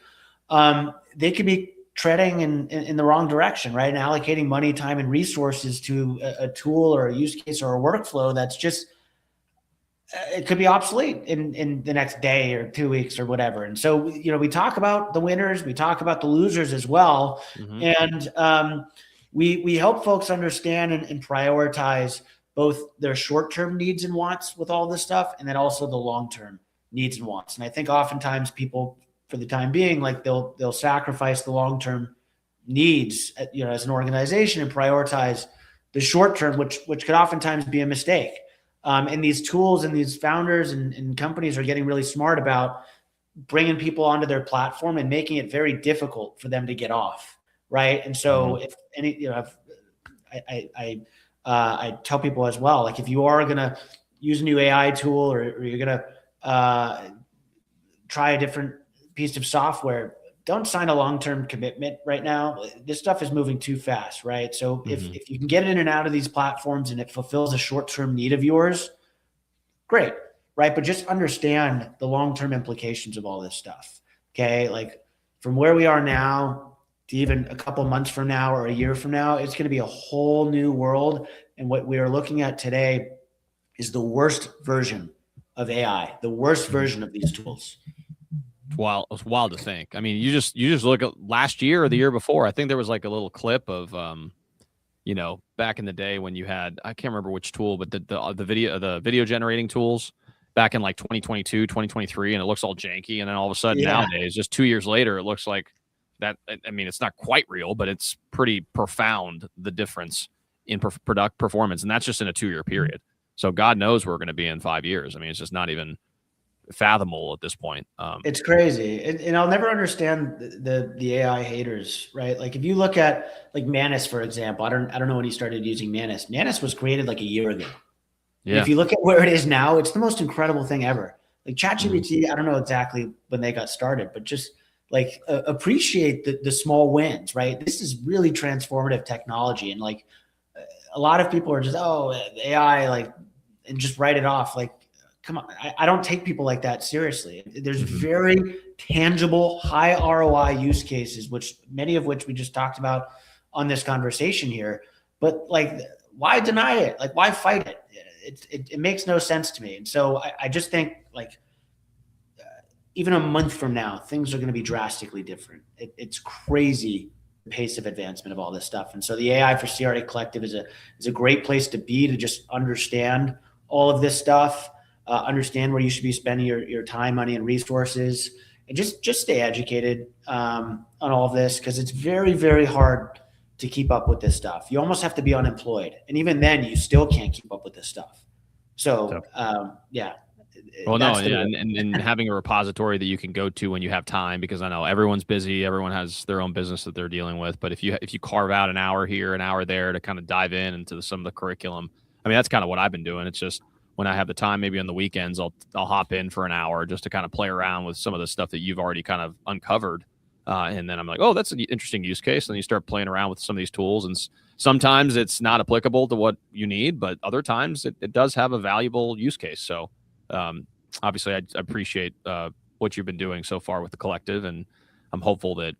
they could be treading in the wrong direction, right? And allocating money, time, and resources to a tool or a use case or a workflow that's just, it could be obsolete in the next day or 2 weeks or whatever. And so, we talk about the winners, we talk about the losers as well. And we help folks understand and prioritize both their short-term needs and wants with all this stuff, and then also the long-term needs and wants. And I think oftentimes people, for the time being, like they'll sacrifice the long-term needs, as an organization, and prioritize the short-term, which could oftentimes be a mistake. And these tools and these founders and companies are getting really smart about bringing people onto their platform and making it very difficult for them to get off, right? And so, if any, I tell people as well, like, if you are going to use a new AI tool, or you're going to try a different piece of software, don't sign a long-term commitment right now. This stuff is moving too fast, right? So if you can get in and out of these platforms and it fulfills a short-term need of yours, great, right? But just understand the long-term implications of all this stuff. Okay. Like from where we are now to even a couple months from now or a year from now, it's going to be a whole new world. And what we are looking at today is the worst version of AI, the worst version of these tools. It's wild to think. I mean, you just look at last year or the year before. I think there was like a little clip of back in the day when you had, I can't remember which tool, but the video generating tools back in like 2022, 2023, and it looks all janky. And then all of a sudden nowadays, just 2 years later, it looks like that. I mean, it's not quite real, but it's pretty profound, the difference in product performance. And that's just in a 2-year period. So God knows where we're going to be in 5 years. I mean, it's just not even fathomable at this point. It's crazy. And I'll never understand the AI haters, right? Like if you look at like Manus, for example, I don't know when he started using Manus. Manus was created like a year ago. Yeah. And if you look at where it is now, it's the most incredible thing ever. Like ChatGPT, I don't know exactly when they got started, but just like appreciate the small wins, right? This is really transformative technology. And like a lot of people are just, AI, like, and just write it off. Like, come on, I don't take people like that seriously. There's very tangible, high ROI use cases, many of which we just talked about on this conversation here. But like, why deny it? Like, why fight it? It makes no sense to me. And so I just think like even a month from now, things are going to be drastically different. It's crazy the pace of advancement of all this stuff. And so the AI for CRE Collective is a great place to be, to just understand all of this stuff. Understand where you should be spending your time, money, and resources, and just stay educated on all of this, because it's very, very hard to keep up with this stuff. You almost have to be unemployed, and even then, you still can't keep up with this stuff. So, yeah. Well, no, yeah, and having a repository that you can go to when you have time, because I know everyone's busy, everyone has their own business that they're dealing with. But if you carve out an hour here, an hour there to kind of dive into some of the curriculum, I mean, that's kind of what I've been doing. It's just when I have the time, maybe on the weekends, I'll hop in for an hour just to kind of play around with some of the stuff that you've already kind of uncovered. And then I'm like, oh, that's an interesting use case. And then you start playing around with some of these tools. And sometimes it's not applicable to what you need, but other times it does have a valuable use case. So obviously I appreciate what you've been doing so far with the collective. And I'm hopeful that,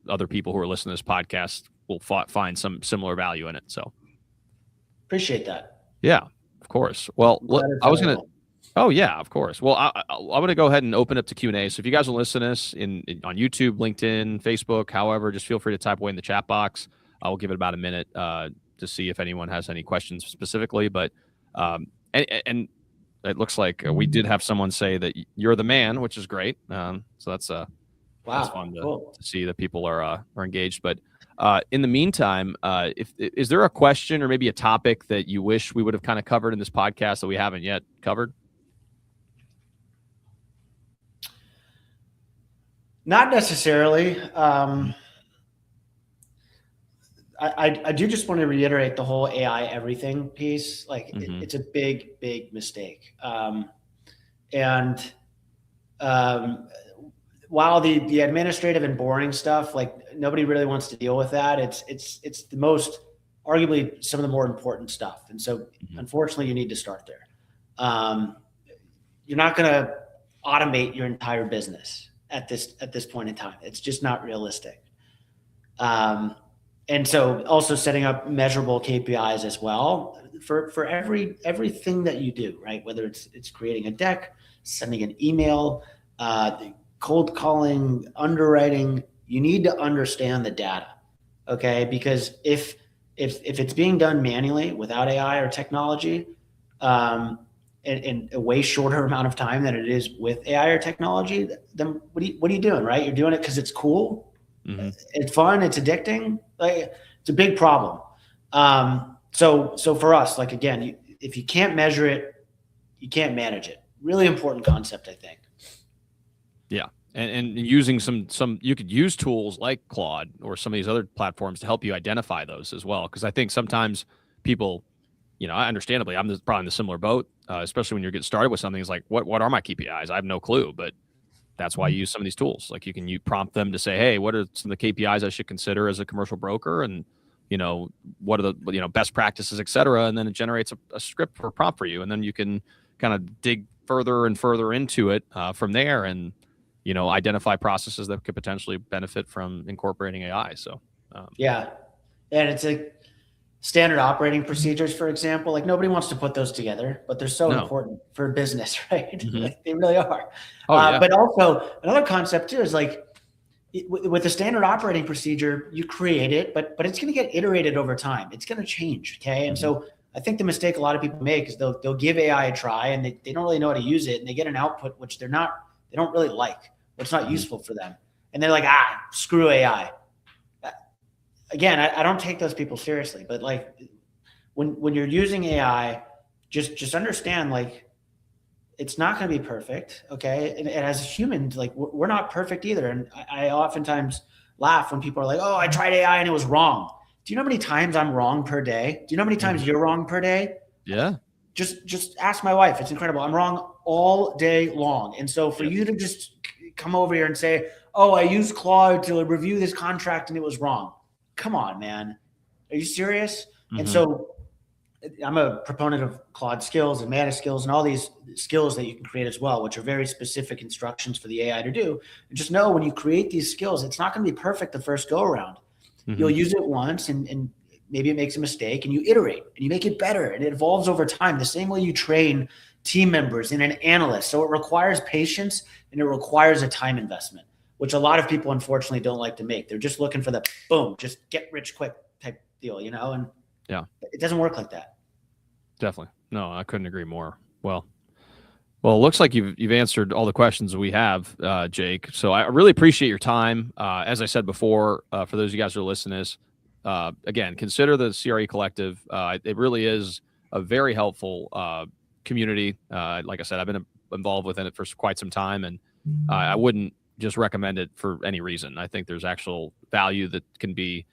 other people who are listening to this podcast will find some similar value in it. So appreciate that. Yeah. Of course. Well, I was going to. Oh yeah, of course. Well, I'm going to go ahead and open up to Q&A. So if you guys will listen to this on YouTube, LinkedIn, Facebook, however, just feel free to type away in the chat box. I will give it about a minute to see if anyone has any questions specifically. But and it looks like we did have someone say that you're the man, which is great. So that's that's fun to see that people are engaged. But in the meantime, is there a question or maybe a topic that you wish we would have kind of covered in this podcast that we haven't yet covered? Not necessarily. I do just want to reiterate the whole AI everything piece. Like it's a big, big mistake. While the administrative and boring stuff, like nobody really wants to deal with that. It's the most, arguably some of the more important stuff. And so unfortunately you need to start there. You're not going to automate your entire business at this point in time. It's just not realistic. And so also setting up measurable KPIs as well for everything that you do, right? Whether it's creating a deck, sending an email, cold calling, underwriting, you need to understand the data, okay? Because if it's being done manually without AI or technology, in a way shorter amount of time than it is with AI or technology, then what are you doing, right? You're doing it because it's cool, it's fun, it's addicting. Like it's a big problem. So for us, like again, if you can't measure it, you can't manage it. Really important concept, I think. Yeah. And using some you could use tools like Claude or some of these other platforms to help you identify those as well. Because I think sometimes people, understandably, probably in the similar boat, especially when you're getting started with something. It's like, what are my KPIs? I have no clue. But that's why you use some of these tools. Like you prompt them to say, hey, what are some of the KPIs I should consider as a commercial broker? And, what are the, best practices, et cetera. And then it generates a script or prompt for you. And then you can kind of dig further and further into it from there and, identify processes that could potentially benefit from incorporating AI. So, yeah. And it's like standard operating procedures, for example, like nobody wants to put those together, but they're so important for business, right? Mm-hmm. Like they really are. Oh, yeah. But also another concept too is like with the standard operating procedure, you create it, but it's going to get iterated over time. It's going to change. Okay. And so I think the mistake a lot of people make is they'll give AI a try and they don't really know how to use it. And they get an output, which they don't really like, what's not useful for them. And they're like, screw AI. Again, I don't take those people seriously, but like when you're using AI, just understand like it's not going to be perfect. Okay. And as humans, like we're not perfect either. And I oftentimes laugh when people are like, oh, I tried AI and it was wrong. Do you know how many times I'm wrong per day? Do you know how many times you're wrong per day? Yeah. Just ask my wife. It's incredible. I'm wrong all day long. And so for you to just come over here and say, oh, I used Claude to review this contract and it was wrong. Come on, man. Are you serious? And so I'm a proponent of Claude skills and Mana skills and all these skills that you can create as well, which are very specific instructions for the AI to do. And just know when you create these skills, it's not going to be perfect the first go around. You'll use it once and maybe it makes a mistake and you iterate and you make it better and it evolves over time. The same way you train team members and an analyst. So it requires patience and it requires a time investment, which a lot of people unfortunately don't like to make. They're just looking for the boom, just get rich quick type deal, and it doesn't work like that. Definitely. No, I couldn't agree more. Well, it looks like you've answered all the questions we have, Jake. So I really appreciate your time. As I said before, for those of you guys who are listening, again, consider the CRE Collective. It really is a very helpful community. Like I said, I've been involved within it for quite some time, and I wouldn't just recommend it for any reason. I think there's actual value that can be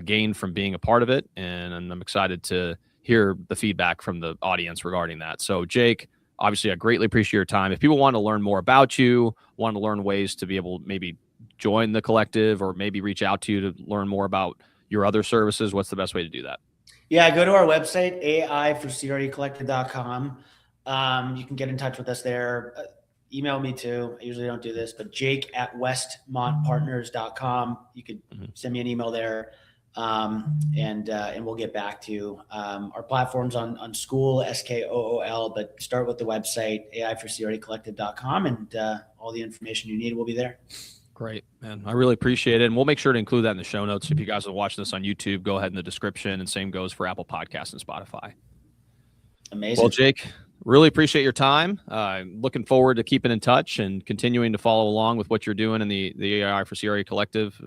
gained from being a part of it, and I'm excited to hear the feedback from the audience regarding that. So, Jake, obviously, I greatly appreciate your time. If people want to learn more about you, want to learn ways to be able to maybe join the collective or maybe reach out to you to learn more about your other services, what's the best way to do that? Yeah, go to our website, ai4crecollective.com. You can get in touch with us there. Email me too. I usually don't do this, but jake@westmontpartners.com. You could send me an email there. And we'll get back to you. Our platform's on School, SKOOL, but start with the website, ai4crecollective.com, and all the information you need will be there. Great, man. I really appreciate it. And we'll make sure to include that in the show notes. If you guys are watching this on YouTube, go ahead in the description, and same goes for Apple Podcasts and Spotify. Amazing. Well, Jake, really appreciate your time. Looking forward to keeping in touch and continuing to follow along with what you're doing in the AI for CRE Collective.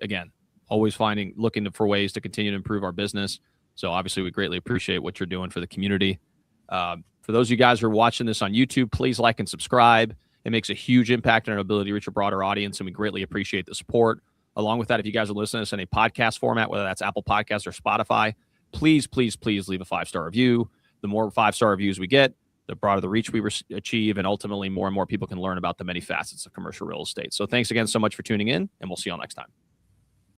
Again, always looking for ways to continue to improve our business. So obviously we greatly appreciate what you're doing for the community. For those of you guys who are watching this on YouTube, please like and subscribe. It makes a huge impact on our ability to reach a broader audience, and we greatly appreciate the support. Along with that, if you guys are listening to this in a podcast format, whether that's Apple Podcasts or Spotify, please leave a 5-star review. The more 5-star reviews we get, the broader the reach we achieve, and ultimately more and more people can learn about the many facets of commercial real estate. So thanks again so much for tuning in, and we'll see you all next time.